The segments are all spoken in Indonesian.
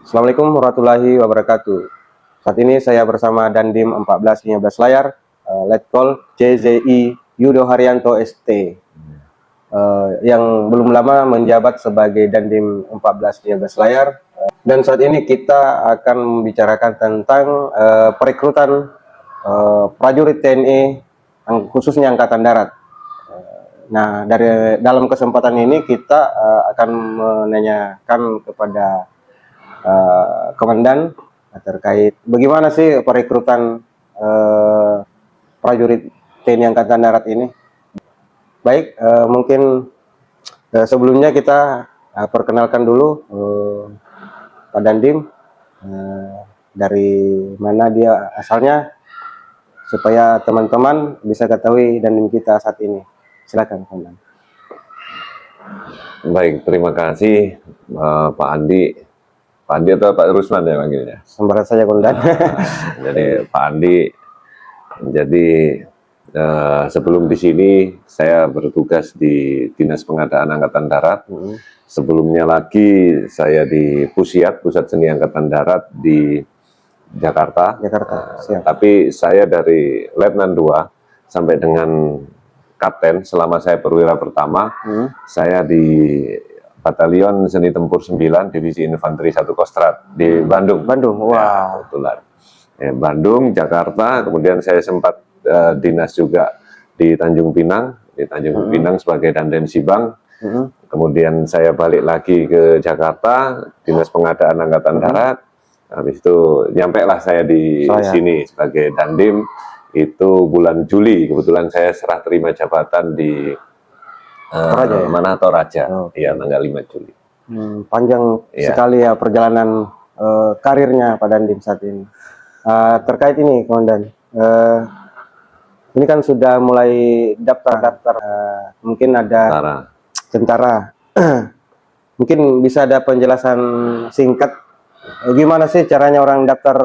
Assalamualaikum warahmatullahi wabarakatuh. Saat ini saya bersama Dandim 1415 layar, Letkol CZI Yudo Haryanto ST, yang belum lama menjabat sebagai Dandim 1415 layar. Dan saat ini kita akan membicarakan tentang perekrutan prajurit TNI, khususnya Angkatan Darat. Nah, dari dalam kesempatan ini kita akan menanyakan kepada Komandan terkait bagaimana sih perekrutan prajurit TNI Angkatan Darat ini. Baik, mungkin sebelumnya kita perkenalkan dulu Pak Dandim, dari mana dia asalnya, supaya teman-teman bisa ketahui Dandim kita saat ini. Silakan, Komandan. Baik, terima kasih Pak Andi. Pak Andi atau Pak Rusman ya manggilnya? Sembarangan saja, Komandan. Jadi Pak Andi, jadi sebelum di sini saya bertugas di Dinas Pengadaan Angkatan Darat. Sebelumnya lagi saya di Pusiat, Pusat Seni Angkatan Darat di Jakarta. Siap. Tapi saya dari Letnan 2 sampai dengan Kapten, selama saya perwira pertama, saya di Batalion Seni Tempur 9, Divisi Infanteri 1 Kostrad di Bandung. Wah. Ya, kebetulan. Bandung, Jakarta, kemudian saya sempat dinas juga di Tanjung Pinang, Pinang sebagai Dandim Sibang. Kemudian saya balik lagi ke Jakarta, Dinas Pengadaan Angkatan Darat. Habis itu nyampe lah saya di sini sebagai Dandim. Itu bulan Juli, kebetulan saya serah terima jabatan di Manah Toraja, ya tanggal 5 Juli. Panjang sekali ya perjalanan karirnya Pak Dandim saat ini. Terkait ini, Komandan, ini kan sudah mulai daftar, mungkin ada tentara. Mungkin bisa ada penjelasan singkat gimana sih caranya orang daftar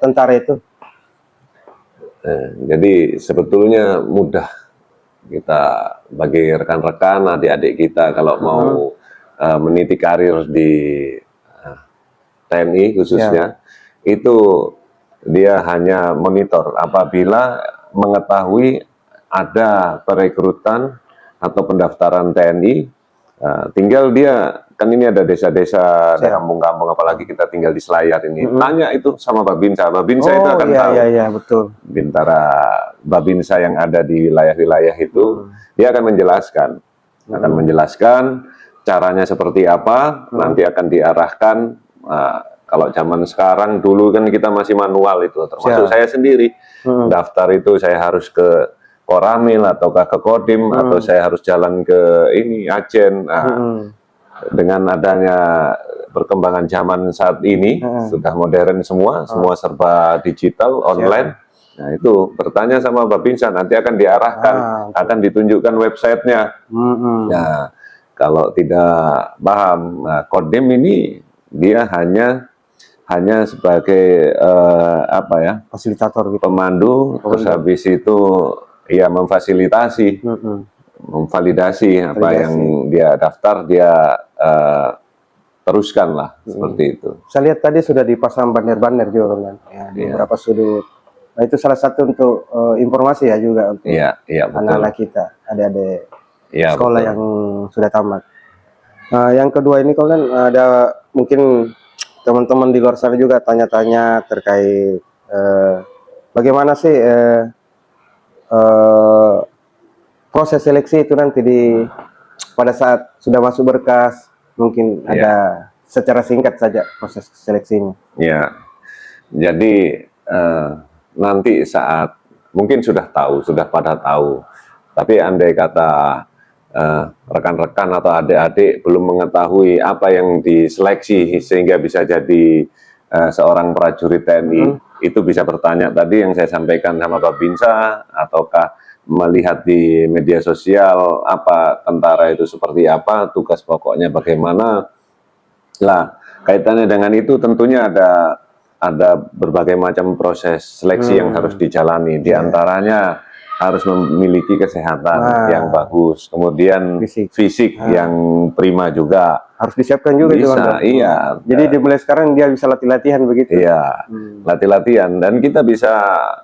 tentara itu? Jadi sebetulnya mudah kita bagi rekan-rekan, adik-adik kita kalau mau meniti karir di TNI khususnya, itu dia hanya monitor apabila mengetahui ada perekrutan atau pendaftaran TNI, tinggal dia, kan ini ada desa-desa, ada kampung-kampung, apalagi kita tinggal di Selayar ini, tanya itu sama Babinsa. Babinsa itu akan tahu. Iya, betul. Bintara Babinsa yang ada di wilayah-wilayah itu, dia akan menjelaskan, caranya seperti apa, nanti akan diarahkan. Kalau zaman sekarang, dulu kan kita masih manual itu, termasuk saya sendiri. Daftar itu saya harus ke Koramil ataukah ke Kodim, atau saya harus jalan ke ini Ajen. Dengan adanya perkembangan zaman saat ini, sudah modern semua serba digital, online. Nah itu bertanya sama Babinsa, nanti akan diarahkan, akan ditunjukkan websitenya. Nah kalau tidak paham, Kodim ini dia hanya sebagai fasilitator gitu, pemandu, terus habis itu ya memfasilitasi, memvalidasi apa yang dia daftar, dia teruskan lah, seperti itu. Saya lihat tadi sudah dipasang banner-banner juga kan, di beberapa sudut. Nah itu salah satu untuk informasi ya juga untuk anak-anak kita, adik-adik sekolah yang sudah tamat. Yang kedua ini kan ada mungkin teman-teman di luar sana juga tanya-tanya terkait bagaimana sih proses seleksi itu nanti pada saat sudah masuk berkas, mungkin ada secara singkat saja proses seleksinya. Ya, jadi nanti saat mungkin sudah pada tahu, tapi andai kata rekan-rekan atau adik-adik belum mengetahui apa yang diseleksi sehingga bisa jadi seorang prajurit TNI, itu bisa bertanya tadi yang saya sampaikan sama Babinsa, ataukah melihat di media sosial apa tentara itu seperti apa, tugas pokoknya bagaimana. Lah, kaitannya dengan itu tentunya ada berbagai macam proses seleksi yang harus dijalani. Di antaranya harus memiliki kesehatan yang bagus, kemudian fisik yang prima juga. Harus disiapkan juga itu, bisa, iya. Jadi dimulai sekarang dia bisa latih-latihan begitu. Iya, latih-latihan, dan kita bisa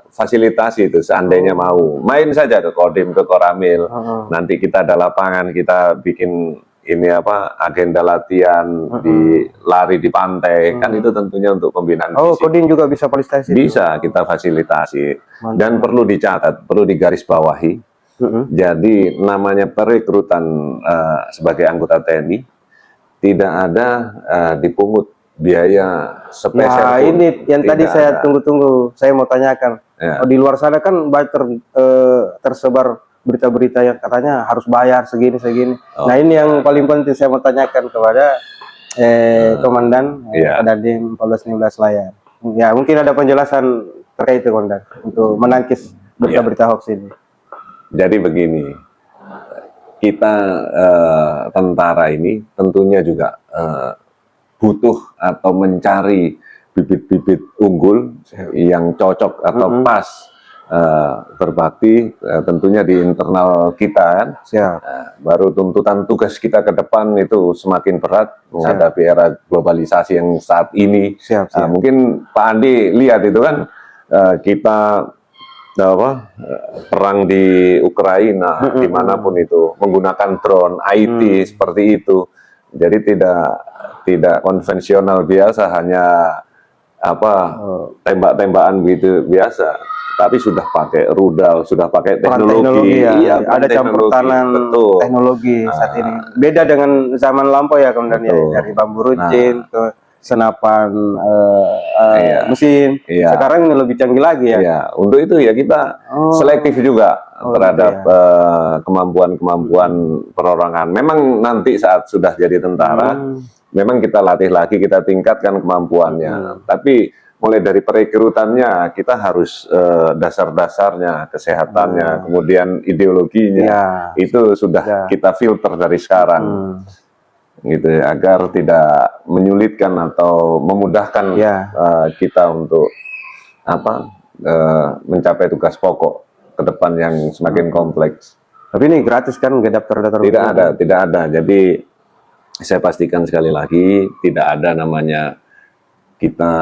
fasilitasi itu seandainya mau. Main saja ke Kodim, ke Koramil. Nanti kita ada lapangan, kita bikin ini apa, agenda latihan di lari di pantai, kan itu tentunya untuk pembinaan fisik. Kodim juga bisa fasilitasi. Bisa kita fasilitasi. Dan perlu dicatat, perlu digarisbawahi. Jadi namanya perekrutan sebagai anggota TNI tidak ada dipungut biaya sepeser pun. Ini yang tadi saya tunggu-tunggu, saya mau tanyakan. Di luar sana kan banyak tersebar berita-berita yang katanya harus bayar segini. Nah ini yang paling penting saya mau tanyakan kepada Komandan Dandim 1416 Layar. Ya mungkin ada penjelasan terkait itu, Komandan, untuk menangkis berita-berita hoax ini. Jadi begini, kita tentara ini tentunya juga butuh atau mencari bibit-bibit unggul yang cocok atau pas berbakti, tentunya di internal kita kan. Baru tuntutan tugas kita ke depan itu semakin berat menghadapi era globalisasi yang saat ini. Mungkin Pak Andi lihat itu kan, kita perang di Ukraina, dimanapun itu menggunakan drone, IT seperti itu. Jadi tidak konvensional biasa, hanya tembak-tembakan begitu biasa, tapi sudah pakai rudal, sudah pakai teknologi. Ada campur tangan teknologi saat ini. Beda dengan zaman lampau ya, kemudian dari bambu runcing ke senapan mesin. Sekarang ini lebih canggih lagi ya. Untuk itu ya kita selektif juga terhadap kemampuan perorangan. Memang nanti saat sudah jadi tentara, memang kita latih lagi, kita tingkatkan kemampuannya. Tapi mulai dari perekrutannya kita harus dasar-dasarnya, kesehatannya, kemudian ideologinya, itu sudah kita filter dari sekarang. Gitu ya, agar tidak menyulitkan atau memudahkan kita untuk mencapai tugas pokok ke depan yang semakin kompleks. Tapi ini gratis kan, nggak daftar-daftar? Tidak ada. Jadi saya pastikan sekali lagi, tidak ada namanya kita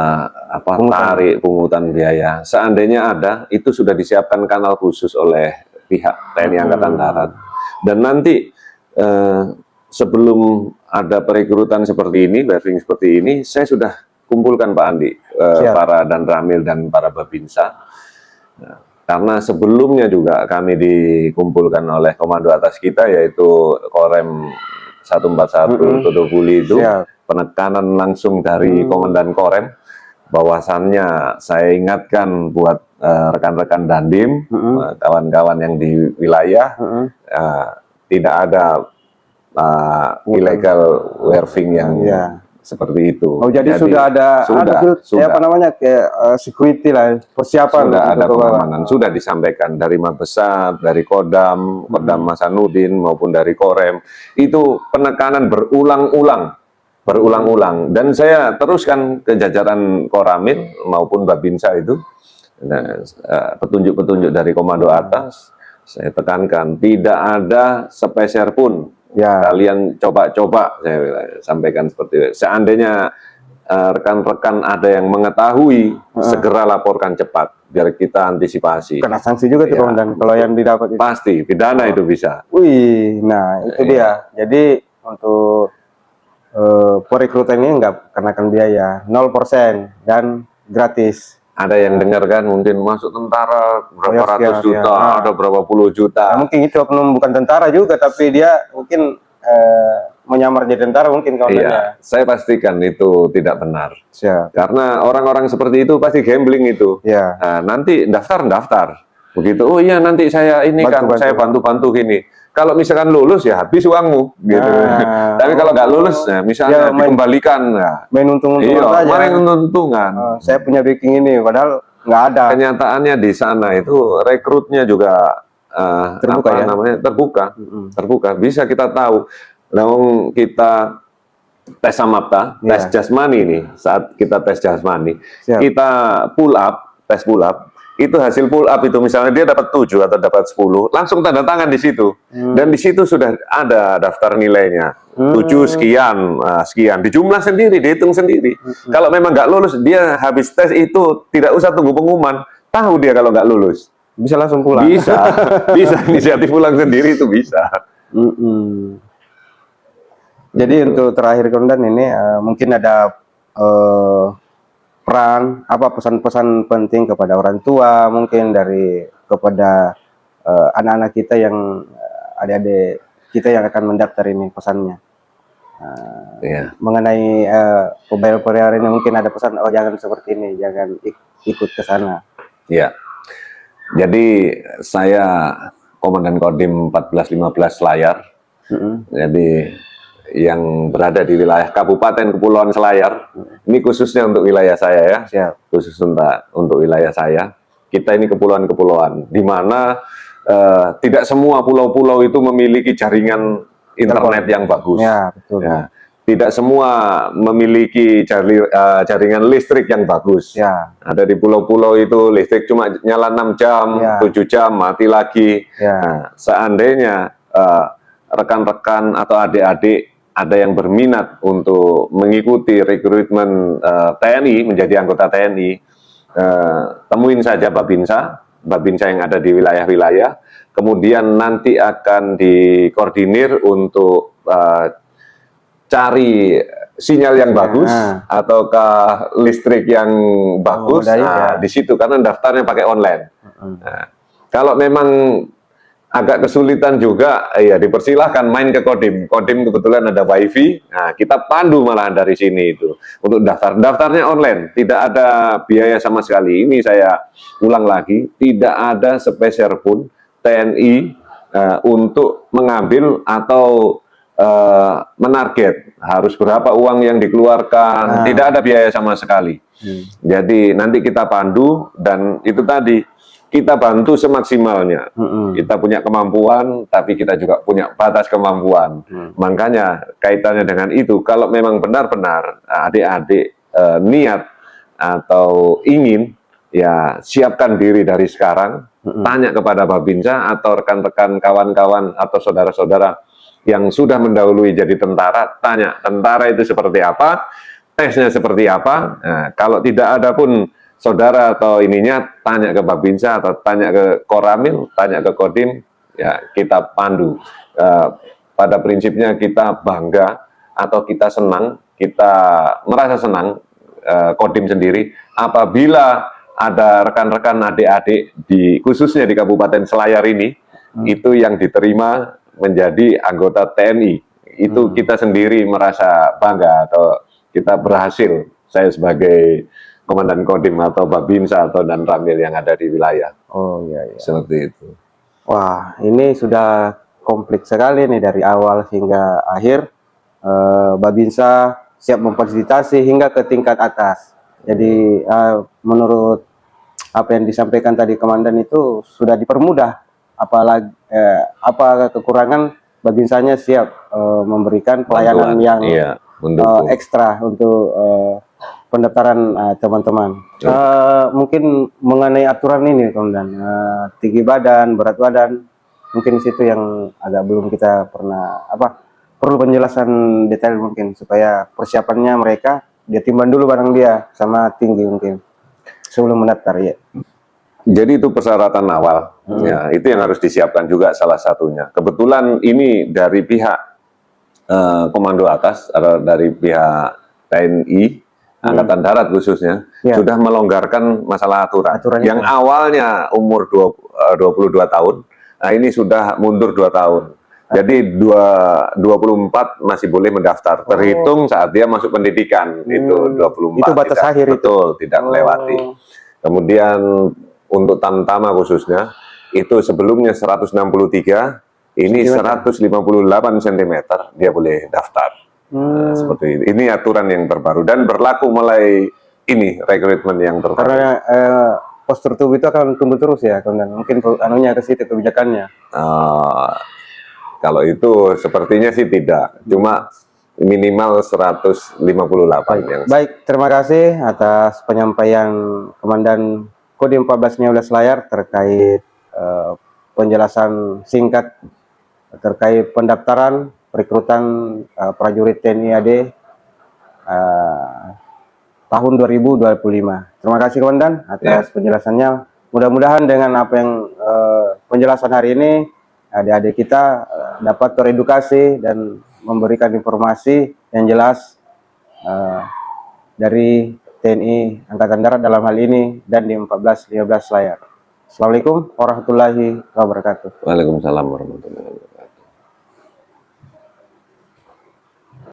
tarik pungutan biaya. Seandainya ada, itu sudah disiapkan kanal khusus oleh pihak TNI Angkatan Darat. Dan nanti sebelum ada perekrutan seperti ini, briefing seperti ini, saya sudah kumpulkan Pak Andi, para dan Ramil dan para Babinsa. Karena sebelumnya juga kami dikumpulkan oleh komando atas kita, yaitu Korem 141 Todobuli itu, penekanan langsung dari Komandan Korem, bahwasannya saya ingatkan buat rekan-rekan Dandim, kawan-kawan yang di wilayah, tidak ada illegal werving yang seperti itu. Jadi sudah ada apa namanya, kayak security lah, persiapan. Sudah ada pengamanan, sudah disampaikan dari Mabesat, dari Kodam Hasanuddin maupun dari Korem. Itu penekanan berulang-ulang, dan saya teruskan ke jajaran Koramil maupun Babinsa itu. Petunjuk-petunjuk dari komando atas saya tekankan, tidak ada sepeser pun kalian coba-coba, saya sampaikan seperti itu. Seandainya rekan-rekan ada yang mengetahui, segera laporkan cepat biar kita antisipasi. Kena sanksi juga tuh, Komandan, kalau yang didapat itu. Pasti pidana itu bisa. Nah itu dia. Jadi untuk perekrutan ini nggak kenakan biaya, 0% dan gratis. Ada yang dengar kan, mungkin masuk tentara berapa ratus juta, ada berapa puluh juta. Mungkin itu oknum bukan tentara juga, tapi dia mungkin menyamar jadi tentara mungkin. Saya pastikan itu tidak benar. Karena orang-orang seperti itu pasti gambling itu. Nanti daftar. Begitu, oh iya nanti saya ini saya bantu-bantu gini. Kalau misalkan lulus ya habis uangmu, gitu. Tapi kalau nggak lulus, misalnya dikembalikan, main untung-untungan aja. Main untung-untungan. Saya punya backing ini, padahal nggak ada. Kenyataannya di sana itu rekrutnya juga terbuka. Bisa kita tahu. Namun kita tes samapta, tes jasmani nih. Saat kita tes jasmani, kita tes pull up, itu hasil pull up itu misalnya dia dapat 7 atau dapat 10, langsung tanda tangan di situ. Dan di situ sudah ada daftar nilainya. 7 sekian, sekian. Dijumlah sendiri, dihitung sendiri. Kalau memang nggak lulus, dia habis tes itu tidak usah tunggu pengumuman. Tahu dia kalau nggak lulus. Bisa langsung pulang. Bisa, bisa inisiatif pulang sendiri itu bisa. Jadi untuk terakhir Komandan ini mungkin ada peran apa pesan-pesan penting kepada orang tua mungkin kepada anak-anak kita yang adik-adik kita yang akan mendaftar ini pesannya mengenai pembayaran ini mungkin ada pesan jangan seperti ini, jangan ikut ke sana. Ya. Jadi saya Komandan Kodim 1415 Selayar. Jadi yang berada di wilayah Kabupaten Kepulauan Selayar, ini khususnya untuk wilayah saya ya, khusus untuk wilayah saya. Kita ini kepulauan-kepulauan, di mana tidak semua pulau-pulau itu memiliki jaringan internet yang bagus. Ya, betul. Ya. Tidak semua memiliki jaringan listrik yang bagus. Ya. Ada di pulau-pulau itu listrik cuma nyala 6 jam, 7 jam, mati lagi. Nah, seandainya rekan-rekan atau adik-adik ada yang berminat untuk mengikuti rekrutmen TNI, menjadi anggota TNI, temuin saja Babinsa yang ada di wilayah-wilayah, kemudian nanti akan dikoordinir untuk cari sinyal yang bagus, ataukah listrik yang bagus, di situ, karena daftarnya pakai online. Nah, kalau memang agak kesulitan juga, ya dipersilahkan main ke Kodim. Kodim kebetulan ada wifi, nah kita pandu malahan dari sini itu untuk daftar. Daftarnya online, tidak ada biaya sama sekali. Ini saya ulang lagi, tidak ada sepeser pun TNI untuk mengambil atau menarget harus berapa uang yang dikeluarkan, tidak ada biaya sama sekali. Jadi nanti kita pandu dan itu tadi, kita bantu semaksimalnya. Kita punya kemampuan, tapi kita juga punya batas kemampuan. Makanya kaitannya dengan itu, kalau memang benar-benar adik-adik niat atau ingin, ya siapkan diri dari sekarang, tanya kepada Babinsa atau rekan-rekan kawan-kawan atau saudara-saudara yang sudah mendahului jadi tentara, tanya tentara itu seperti apa, tesnya seperti apa. Nah, kalau tidak ada pun saudara atau ininya, tanya ke Babinsa atau tanya ke Koramil, tanya ke Kodim, ya kita pandu. Pada prinsipnya kita bangga atau kita senang, kita merasa senang, Kodim sendiri, apabila ada rekan-rekan adik-adik khususnya di Kabupaten Selayar ini, itu yang diterima menjadi anggota TNI. Itu kita sendiri merasa bangga atau kita berhasil, saya sebagai Komandan Kodim atau Babinsa atau dan Ramil yang ada di wilayah. Oh iya. Seperti itu. Wah, ini sudah komplit sekali nih dari awal hingga akhir. Babinsa siap memfasilitasi hingga ke tingkat atas. Jadi menurut apa yang disampaikan tadi Komandan itu sudah dipermudah. Apalagi apa kekurangan, Babinsanya siap memberikan pelayanan yang ekstra untuk pendaftaran teman-teman. Mungkin mengenai aturan ini, Komandan, tinggi badan, berat badan, mungkin situ yang agak belum kita pernah perlu penjelasan detail mungkin supaya persiapannya mereka dia timbang dulu barang dia sama tinggi mungkin sebelum mendaftar ya. Jadi itu persyaratan awal, ya itu yang harus disiapkan juga salah satunya. Kebetulan ini dari pihak komando atas atau dari pihak TNI. Angkatan Darat khususnya sudah melonggarkan masalah aturan yang awalnya umur 22 tahun, nah ini sudah mundur 2 tahun. Jadi 24 masih boleh mendaftar, terhitung saat dia masuk pendidikan. Itu 24. Itu batas akhir betul, tidak melewati. Kemudian untuk tamtama khususnya itu sebelumnya 163, ini 158 cm dia boleh daftar. Nah, seperti ini. Ini aturan yang terbaru dan berlaku mulai ini rekrutmen yang terbaru. Karena postur tubuh itu akan tumbuh terus ya, mungkin anunya ke situ kebijakannya. Kalau itu sepertinya sih tidak, cuma minimal 158. Baik, terima kasih atas penyampaian Komandan kode 1415 layar terkait penjelasan singkat terkait pendaftaran perekrutan prajurit TNI AD tahun 2025. Terima kasih Komandan atas penjelasannya. Mudah-mudahan dengan apa yang penjelasan hari ini, adik-adik kita dapat teredukasi dan memberikan informasi yang jelas dari TNI Angkatan Darat dalam hal ini dan di 1415 layar. Assalamualaikum warahmatullahi wabarakatuh. Waalaikumsalam warahmatullahi wabarakatuh.